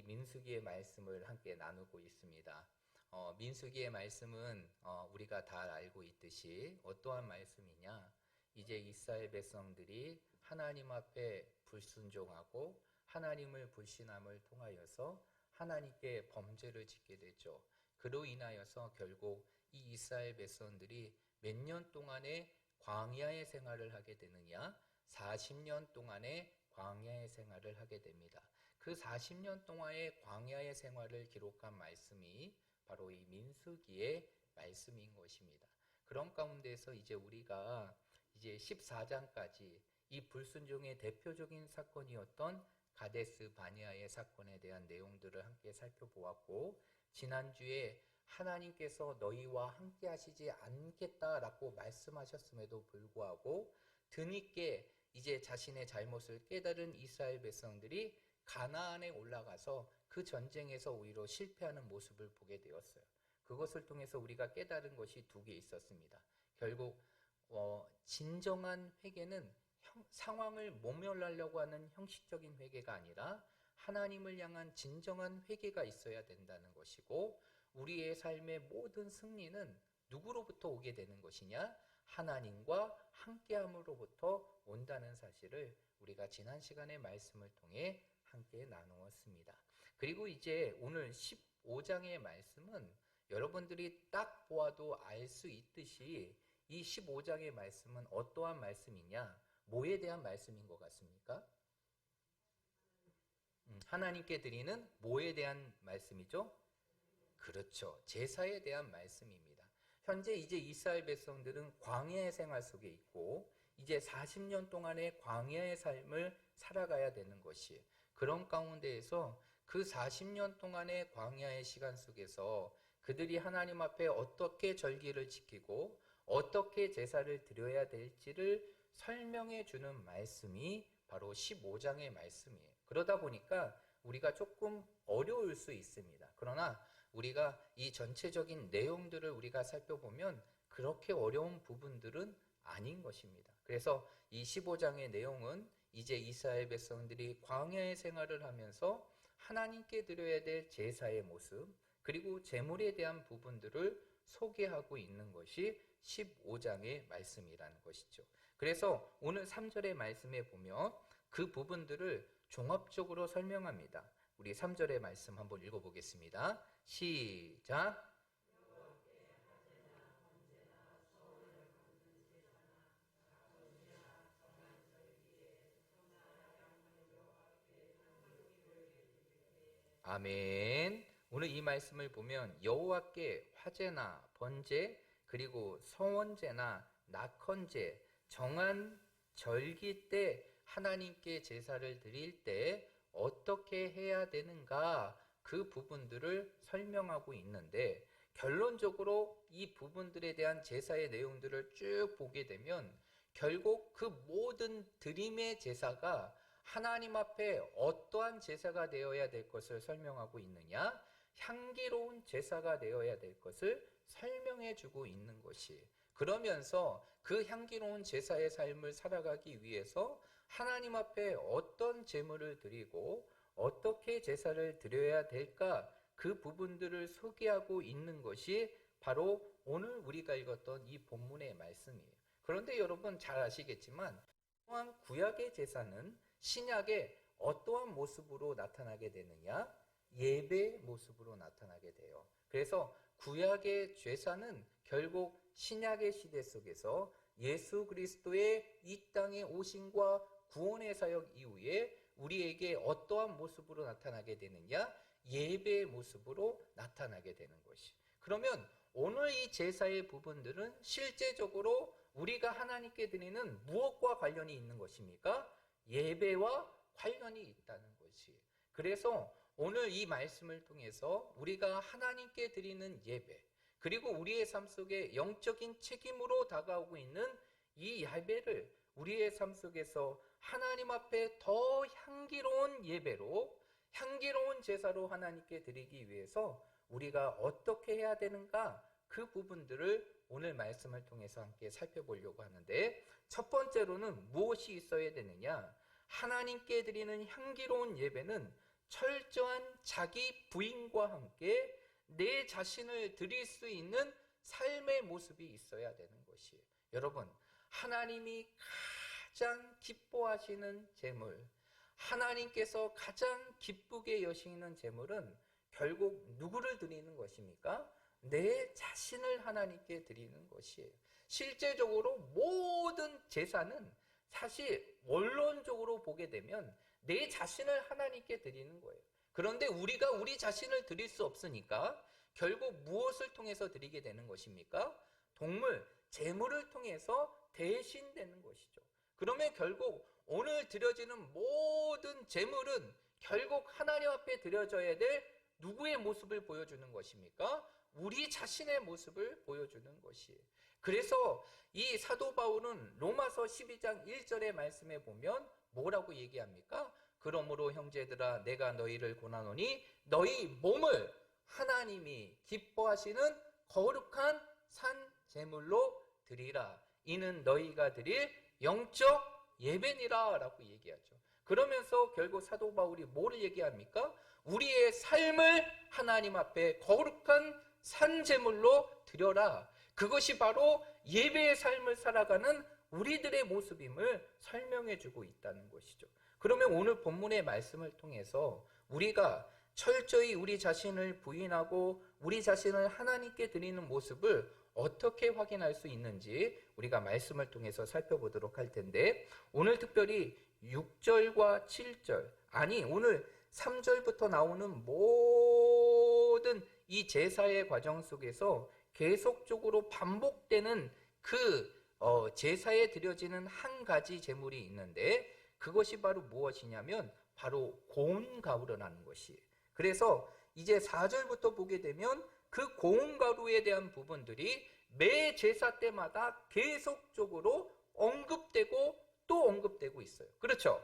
민수기의 말씀을 함께 나누고 있습니다. 민수기의 말씀은 우리가 다 알고 있듯이 어떠한 말씀이냐? 이제 이스라엘 백성들이 하나님 앞에 불순종하고 하나님을 불신함을 통하여서 하나님께 범죄를 짓게 되죠. 그로 인하여서 결국 이 이스라엘 백성들이 몇 년 동안의 광야의 생활을 하게 되느냐? 40년 동안의 광야의 생활을 하게 됩니다. 그 40년 동안의 광야의 생활을 기록한 말씀이 바로 이 민수기의 말씀인 것입니다. 그런 가운데서 이제 우리가 이제 14장까지 이 불순종의 대표적인 사건이었던 가데스 바네아의 사건에 대한 내용들을 함께 살펴보았고, 지난주에 하나님께서 너희와 함께 하시지 않겠다라고 말씀하셨음에도 불구하고 드늦게 이제 자신의 잘못을 깨달은 이스라엘 백성들이 가나안에 올라가서 그 전쟁에서 오히려 실패하는 모습을 보게 되었어요. 그것을 통해서 우리가 깨달은 것이 두 개 있었습니다. 결국 진정한 회개는 상황을 모면하려고 하는 형식적인 회개가 아니라 하나님을 향한 진정한 회개가 있어야 된다는 것이고, 우리의 삶의 모든 승리는 누구로부터 오게 되는 것이냐? 하나님과 함께함으로부터 온다는 사실을 우리가 지난 시간의 말씀을 통해 함께 나누었습니다. 그리고 이제 오늘 15장의 말씀은 여러분들이 딱 보아도 알 수 있듯이 이 15장의 말씀은 어떠한 말씀이냐? 뭐에 대한 말씀인 것 같습니까? 하나님께 드리는 뭐에 대한 말씀이죠? 그렇죠. 제사에 대한 말씀입니다. 현재 이제 이스라엘 백성들은 광야의 생활 속에 있고 이제 40년 동안의 광야의 삶을 살아가야 되는 것이, 그런 가운데에서 그 40년 동안의 광야의 시간 속에서 그들이 하나님 앞에 어떻게 절기를 지키고 어떻게 제사를 드려야 될지를 설명해 주는 말씀이 바로 15장의 말씀이에요. 그러다 보니까 우리가 조금 어려울 수 있습니다. 그러나 우리가 이 전체적인 내용들을 우리가 살펴보면 그렇게 어려운 부분들은 아닌 것입니다. 그래서 이 15장의 내용은 이제 이스라엘 백성들이 광야의 생활을 하면서 하나님께 드려야 될 제사의 모습, 그리고 제물에 대한 부분들을 소개하고 있는 것이 15장의 말씀이라는 것이죠. 그래서 오늘 3절의 말씀에 보면 그 부분들을 종합적으로 설명합니다. 우리 3절의 말씀 한번 읽어보겠습니다. 시작. 아멘. 오늘 이 말씀을 보면 여호와께 화제나 번제, 그리고 성원제나 낙헌제, 정한 절기 때 하나님께 제사를 드릴 때 어떻게 해야 되는가, 그 부분들을 설명하고 있는데, 결론적으로 이 부분들에 대한 제사의 내용들을 쭉 보게 되면 결국 그 모든 드림의 제사가 하나님 앞에 어떠한 제사가 되어야 될 것을 설명하고 있느냐? 향기로운 제사가 되어야 될 것을 설명해 주고 있는 것이, 그러면서 그 향기로운 제사의 삶을 살아가기 위해서 하나님 앞에 어떤 제물을 드리고 어떻게 제사를 드려야 될까, 그 부분들을 소개하고 있는 것이 바로 오늘 우리가 읽었던 이 본문의 말씀이에요. 그런데 여러분 잘 아시겠지만 또한 구약의 제사는 신약에 어떠한 모습으로 나타나게 되느냐? 예배의 모습으로 나타나게 돼요. 그래서 구약의 제사는 결국 신약의 시대 속에서 예수 그리스도의 이 땅에 오심과 구원의 사역 이후에 우리에게 어떠한 모습으로 나타나게 되느냐? 예배의 모습으로 나타나게 되는 것이. 그러면 오늘 이 제사의 부분들은 실제적으로 우리가 하나님께 드리는 무엇과 관련이 있는 것입니까? 예배와 관련이 있다는 것이. 그래서 오늘 이 말씀을 통해서 우리가 하나님께 드리는 예배, 그리고 우리의 삶 속에 영적인 책임으로 다가오고 있는 이 예배를 우리의 삶 속에서 하나님 앞에 더 향기로운 예배로, 향기로운 제사로 하나님께 드리기 위해서 우리가 어떻게 해야 되는가, 그 부분들을 오늘 말씀을 통해서 함께 살펴보려고 하는데, 첫 번째로는 무엇이 있어야 되느냐? 하나님께 드리는 향기로운 예배는 철저한 자기 부인과 함께 내 자신을 드릴 수 있는 삶의 모습이 있어야 되는 것이에요. 여러분, 하나님이 가장 기뻐하시는 제물, 하나님께서 가장 기쁘게 여시는 제물은 결국 누구를 드리는 것입니까? 내 자신을 하나님께 드리는 것이에요. 실제적으로 모든 제사는 사실 원론적으로 보게 되면 내 자신을 하나님께 드리는 거예요. 그런데 우리가 우리 자신을 드릴 수 없으니까 결국 무엇을 통해서 드리게 되는 것입니까? 동물, 제물을 통해서 대신되는 것이죠. 그러면 결국 오늘 드려지는 모든 제물은 결국 하나님 앞에 드려져야 될 누구의 모습을 보여주는 것입니까? 우리 자신의 모습을 보여주는 것이에요. 그래서 이 사도 바울은 로마서 12장 1절의 말씀에 보면 뭐라고 얘기합니까? 그러므로 형제들아 내가 너희를 권하노니 너희 몸을 하나님이 기뻐하시는 거룩한 산 제물로 드리라. 이는 너희가 드릴 영적 예배니라 라고 얘기하죠. 그러면서 결국 사도 바울이 뭐를 얘기합니까? 우리의 삶을 하나님 앞에 거룩한 산 제물로 드려라. 그것이 바로 예배의 삶을 살아가는 우리들의 모습임을 설명해 주고 있다는 것이죠. 그러면 오늘 본문의 말씀을 통해서 우리가 철저히 우리 자신을 부인하고 우리 자신을 하나님께 드리는 모습을 어떻게 확인할 수 있는지 우리가 말씀을 통해서 살펴보도록 할 텐데, 오늘 특별히 6절과 7절, 아니 오늘 3절부터 나오는 모든 이 제사의 과정 속에서 계속적으로 반복되는 그 제사에 드려지는 한 가지 제물이 있는데, 그것이 바로 무엇이냐면 바로 고운 가루라는 것이에요. 그래서 이제 4절부터 보게 되면 그 고운 가루에 대한 부분들이 매 제사 때마다 계속적으로 언급되고 또 언급되고 있어요. 그렇죠?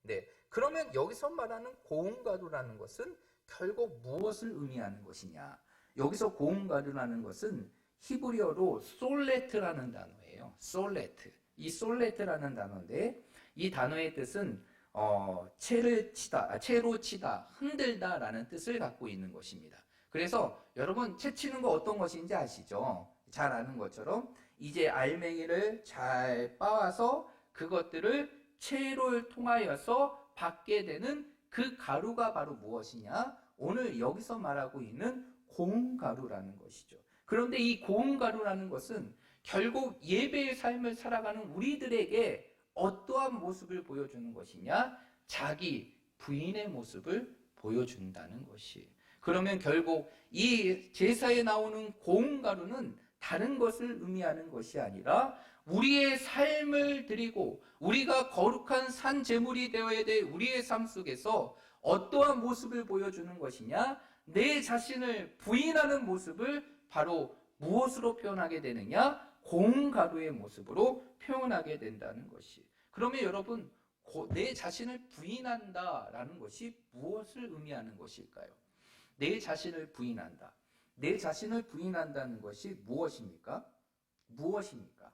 네. 그러면 여기서 말하는 고운 가루라는 것은 결국 무엇을 의미하는 것이냐? 여기서 고운 가루라는 것은 히브리어로 솔레트라는 단어예요. 솔레트. 이 솔레트라는 단어인데 이 단어의 뜻은 채로 치다, 흔들다라는 뜻을 갖고 있는 것입니다. 그래서 여러분 채 치는 거 어떤 것인지 아시죠? 잘 아는 것처럼 이제 알맹이를 잘 빻아서 그것들을 채를 통하여서 받게 되는 그 가루가 바로 무엇이냐? 오늘 여기서 말하고 있는 고운 가루라는 것이죠. 그런데 이 고운 가루라는 것은 결국 예배의 삶을 살아가는 우리들에게 어떠한 모습을 보여주는 것이냐? 자기 부인의 모습을 보여준다는 것이에요. 그러면 결국 이 제사에 나오는 고운 가루는 다른 것을 의미하는 것이 아니라 우리의 삶을 드리고 우리가 거룩한 산 제물이 되어야 될 우리의 삶 속에서 어떠한 모습을 보여주는 것이냐? 내 자신을 부인하는 모습을 바로 무엇으로 표현하게 되느냐? 고운 가루의 모습으로 표현하게 된다는 것이. 그러면 여러분, 내 자신을 부인한다라는 것이 무엇을 의미하는 것일까요? 내 자신을 부인한다. 내 자신을 부인한다는 것이 무엇입니까? 무엇입니까?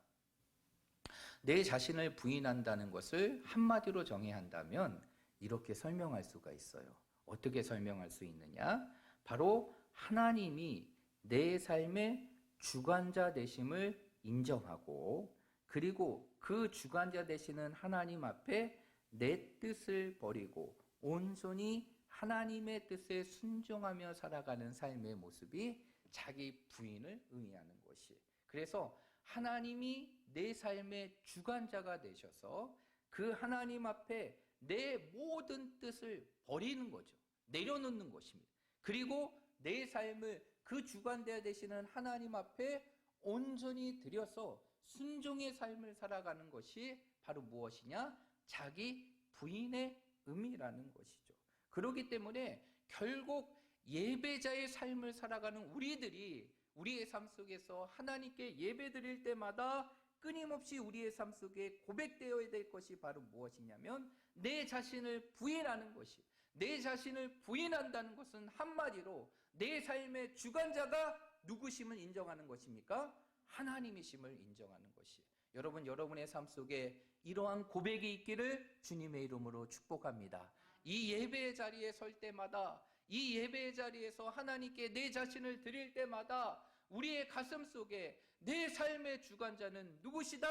내 자신을 부인한다는 것을 한마디로 정의한다면 이렇게 설명할 수가 있어요. 어떻게 설명할 수 있느냐? 바로 하나님이 내 삶의 주관자 되심을 인정하고, 그리고 그 주관자 되시는 하나님 앞에 내 뜻을 버리고 온전히 하나님의 뜻에 순종하며 살아가는 삶의 모습이 자기 부인을 의미하는 것이에요. 그래서 하나님이 내 삶의 주관자가 되셔서 그 하나님 앞에 내 모든 뜻을 버리는 거죠. 내려놓는 것입니다. 그리고 내 삶을 그 주관자 되시는 하나님 앞에 온전히 드려서 순종의 삶을 살아가는 것이 바로 무엇이냐? 자기 부인의 의미라는 것이죠. 그렇기 때문에 결국 예배자의 삶을 살아가는 우리들이 우리의 삶 속에서 하나님께 예배 드릴 때마다 끊임없이 우리의 삶 속에 고백되어야 될 것이 바로 무엇이냐면 내 자신을 부인하는 것이, 내 자신을 부인한다는 것은 한마디로 내 삶의 주관자가 누구심을 인정하는 것입니까? 하나님이심을 인정하는 것이. 여러분, 여러분의 삶 속에 이러한 고백이 있기를 주님의 이름으로 축복합니다. 이 예배의 자리에 설 때마다, 이 예배의 자리에서 하나님께 내 자신을 드릴 때마다 우리의 가슴 속에 내 삶의 주관자는 누구시다?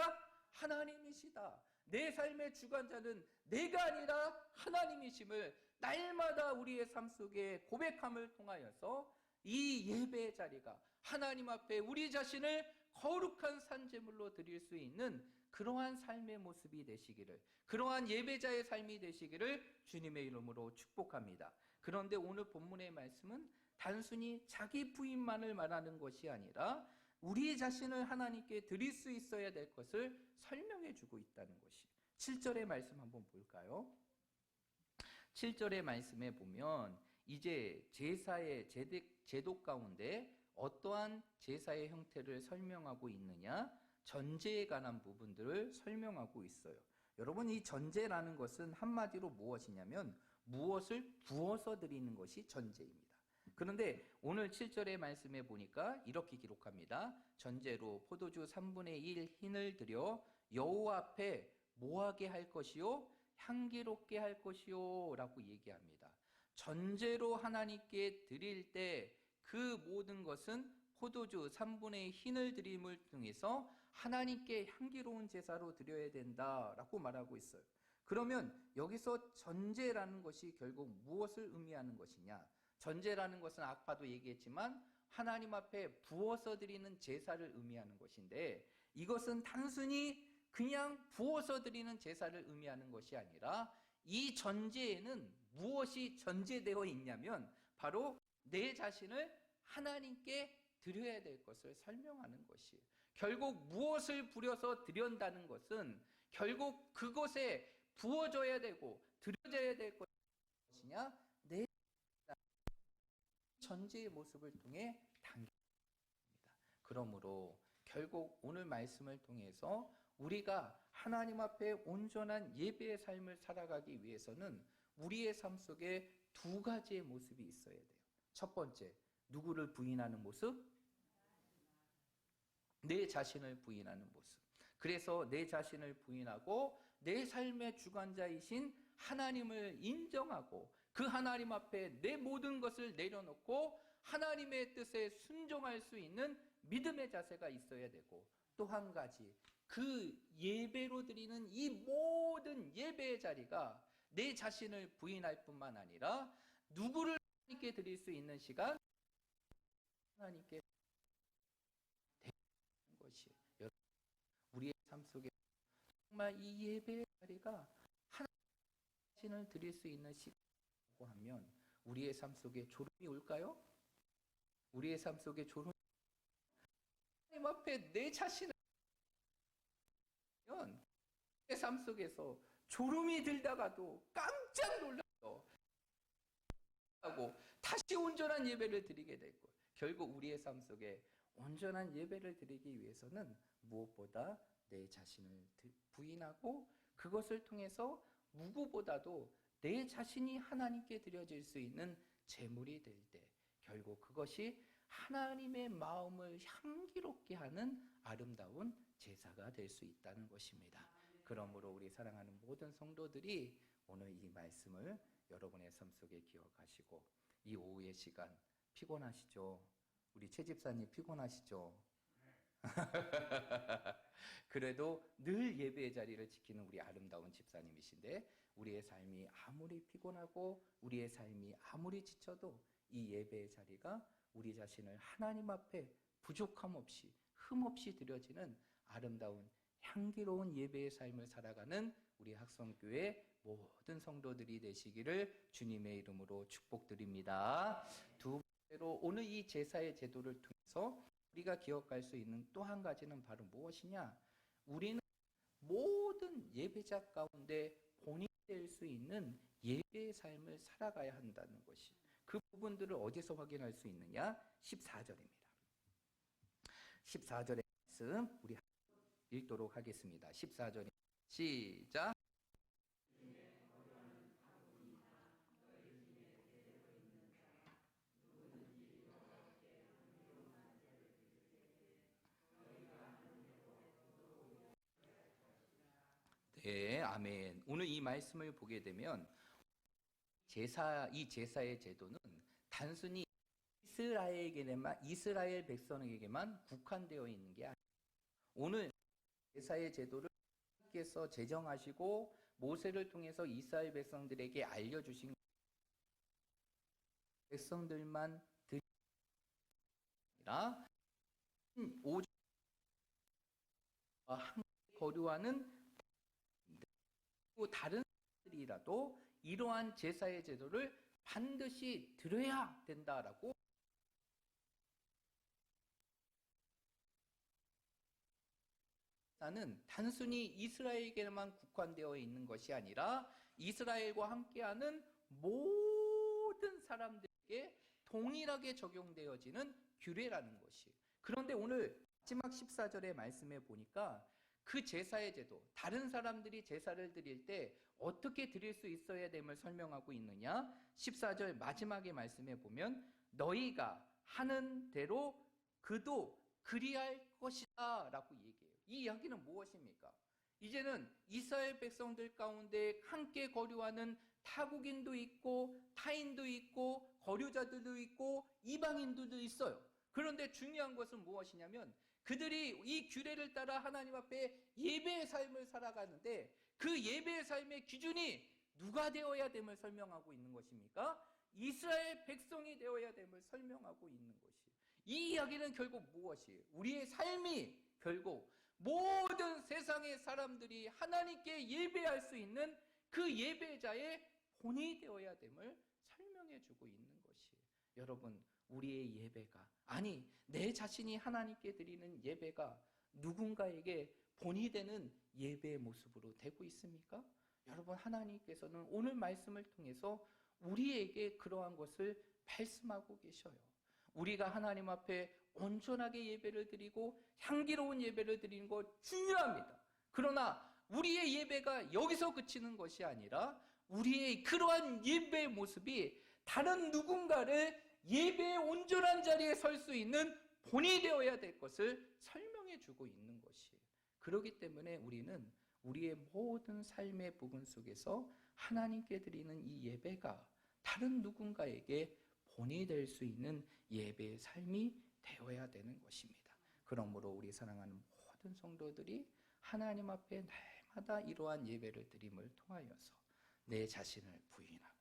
하나님이시다. 내 삶의 주관자는 내가 아니라 하나님이심을 날마다 우리의 삶 속에 고백함을 통하여서 이 예배의 자리가 하나님 앞에 우리 자신을 거룩한 산제물로 드릴 수 있는 그러한 삶의 모습이 되시기를, 그러한 예배자의 삶이 되시기를 주님의 이름으로 축복합니다. 그런데 오늘 본문의 말씀은 단순히 자기 부인만을 말하는 것이 아니라 우리 자신을 하나님께 드릴 수 있어야 될 것을 설명해 주고 있다는 것이 7절의 말씀 한번 볼까요? 7절의 말씀에 보면 이제 제사의 제도 가운데 어떠한 제사의 형태를 설명하고 있느냐? 전제에 관한 부분들을 설명하고 있어요. 여러분, 이 전제라는 것은 한마디로 무엇이냐면 무엇을 부어서 드리는 것이 전제입니다. 그런데 오늘 7절의 말씀에 보니까 이렇게 기록합니다. 전제로 포도주 3분의 1 흰을 들여 여호와 앞에 뭐하게 할 것이요? 향기롭게 할 것이요 라고 얘기합니다. 전제로 하나님께 드릴 때 그 모든 것은 포도주 3분의 1 흰을 드림을 통해서 하나님께 향기로운 제사로 드려야 된다라고 말하고 있어요. 그러면 여기서 전제라는 것이 결국 무엇을 의미하는 것이냐? 전제라는 것은 아까도 얘기했지만 하나님 앞에 부어서 드리는 제사를 의미하는 것인데, 이것은 단순히 그냥 부어서 드리는 제사를 의미하는 것이 아니라 이 전제에는 무엇이 전제되어 있냐면 바로 내 자신을 하나님께 드려야 될 것을 설명하는 것이에요. 결국 무엇을 부려서 드린다는 것은 결국 그곳에 부어져야 되고 드려져야 될 것이냐? 내 전제의 모습을 통해 당깁니다. 그러므로 결국 오늘 말씀을 통해서 우리가 하나님 앞에 온전한 예배의 삶을 살아가기 위해서는 우리의 삶 속에 두 가지의 모습이 있어야 돼요. 첫 번째, 누구를 부인하는 모습? 내 자신을 부인하는 모습. 그래서 내 자신을 부인하고 내 삶의 주관자이신 하나님을 인정하고 그 하나님 앞에 내 모든 것을 내려놓고 하나님의 뜻에 순종할 수 있는 믿음의 자세가 있어야 되고, 또 한 가지, 그 예배로 드리는 이 모든 예배의 자리가 내 자신을 부인할 뿐만 아니라 누구를 하나님께 드릴 수 있는 시간? 하나님께 드리는 것이 우리의 삶 속에 정말 이 예배의 자리가 하나님 자신을 드릴 수 있는 시간이라고 하면 우리의 삶 속에 졸음이 올까요? 우리의 삶 속에 졸음이 하나님 앞에 내 자신을 내 삶 속에서 졸음이 들다가도 깜짝 놀라서 하고 다시 온전한 예배를 드리게 될 거예요. 결국 우리의 삶 속에 온전한 예배를 드리기 위해서는 무엇보다 내 자신을 부인하고 그것을 통해서 누구보다도 내 자신이 하나님께 드려질 수 있는 제물이 될 때 결국 그것이 하나님의 마음을 향기롭게 하는 아름다운 제사가 될 수 있다는 것입니다. 그러므로 우리 사랑하는 모든 성도들이 오늘 이 말씀을 여러분의 삶 속에 기억하시고, 이 오후의 시간 피곤하시죠? 우리 최 집사님 피곤하시죠? 그래도 늘 예배의 자리를 지키는 우리 아름다운 집사님이신데, 우리의 삶이 아무리 피곤하고 우리의 삶이 아무리 지쳐도 이 예배의 자리가 우리 자신을 하나님 앞에 부족함 없이 흠 없이 드려지는 아름다운 향기로운 예배의 삶을 살아가는 우리 학성교회 모든 성도들이 되시기를 주님의 이름으로 축복드립니다. 두 번째로 오늘 이 제사의 제도를 통해서 우리가 기억할 수 있는 또 한 가지는 바로 무엇이냐? 우리는 모든 예배자 가운데 본인이 될 수 있는 예배의 삶을 살아가야 한다는 것이, 그 부분들을 어디서 확인할 수 있느냐? 14절입니다. 14절의 말씀 우리 읽도록 하겠습니다. 14절 시작. 네, 아멘. 오늘 이 말씀을 보게 되면 이 제사의 제도는 단순히 이스라엘 백성에게만 국한되어 있는 게 아니에요. 오늘 제사의 제도를 하나님께서 제정하시고 모세를 통해서 이스라엘 백성들에게 알려주신 백성들만 아니라 오죽과 함께 거류하는 다른 사람들이라도 이러한 제사의 제도를 반드시 드려야 된다라고. 나는 단순히 이스라엘에게만 국한되어 있는 것이 아니라 이스라엘과 함께하는 모든 사람들에게 동일하게 적용되어지는 규례라는 것이. 그런데 오늘 마지막 14절의 말씀에 보니까 그 제사의 제도, 다른 사람들이 제사를 드릴 때 어떻게 드릴 수 있어야 됨을 설명하고 있느냐? 14절 마지막의 말씀에 보면 너희가 하는 대로 그도 그리할 것이다 라고 얘기해요. 이 이야기는 무엇입니까? 이제는 이스라엘 백성들 가운데 함께 거류하는 타국인도 있고 타인도 있고 거류자들도 있고 이방인들도 있어요. 그런데 중요한 것은 무엇이냐면 그들이 이 규례를 따라 하나님 앞에 예배의 삶을 살아가는데 그 예배의 삶의 기준이 누가 되어야 됨을 설명하고 있는 것입니까? 이스라엘 백성이 되어야 됨을 설명하고 있는 것이. 이 이야기는 결국 무엇이에요? 우리의 삶이 결국 모든 세상의 사람들이 하나님께 예배할 수 있는 그 예배자의 본이 되어야 됨을 설명해 주고 있는 것이에요. 여러분, 우리의 예배가, 아니 내 자신이 하나님께 드리는 예배가 누군가에게 본이 되는 예배의 모습으로 되고 있습니까? 여러분, 하나님께서는 오늘 말씀을 통해서 우리에게 그러한 것을 말씀하고 계셔요. 우리가 하나님 앞에 온전하게 예배를 드리고 향기로운 예배를 드리는 것 중요합니다. 그러나 우리의 예배가 여기서 그치는 것이 아니라 우리의 그러한 예배의 모습이 다른 누군가를 예배의 온전한 자리에 설 수 있는 본이 되어야 될 것을 설명해 주고 있는 것이에요. 그렇기 때문에 우리는 우리의 모든 삶의 부분 속에서 하나님께 드리는 이 예배가 다른 누군가에게 본이 될 수 있는 예배의 삶이 되어야 되는 것입니다. 그러므로 우리 사랑하는 모든 성도들이 하나님 앞에 날마다 이러한 예배를 드림을 통하여서 내 자신을 부인하고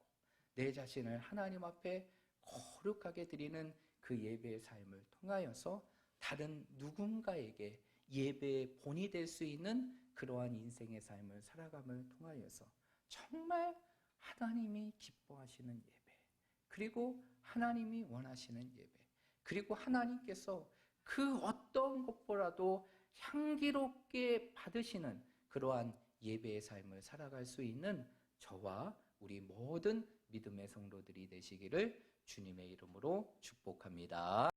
내 자신을 하나님 앞에 거룩하게 드리는 그 예배의 삶을 통하여서 다른 누군가에게 예배의 본이 될 수 있는 그러한 인생의 삶을 살아감을 통하여서 정말 하나님이 기뻐하시는 예배, 그리고 하나님이 원하시는 예배, 그리고 하나님께서 그 어떤 것보다도 향기롭게 받으시는 그러한 예배의 삶을 살아갈 수 있는 저와 우리 모든 믿음의 성도들이 되시기를 주님의 이름으로 축복합니다.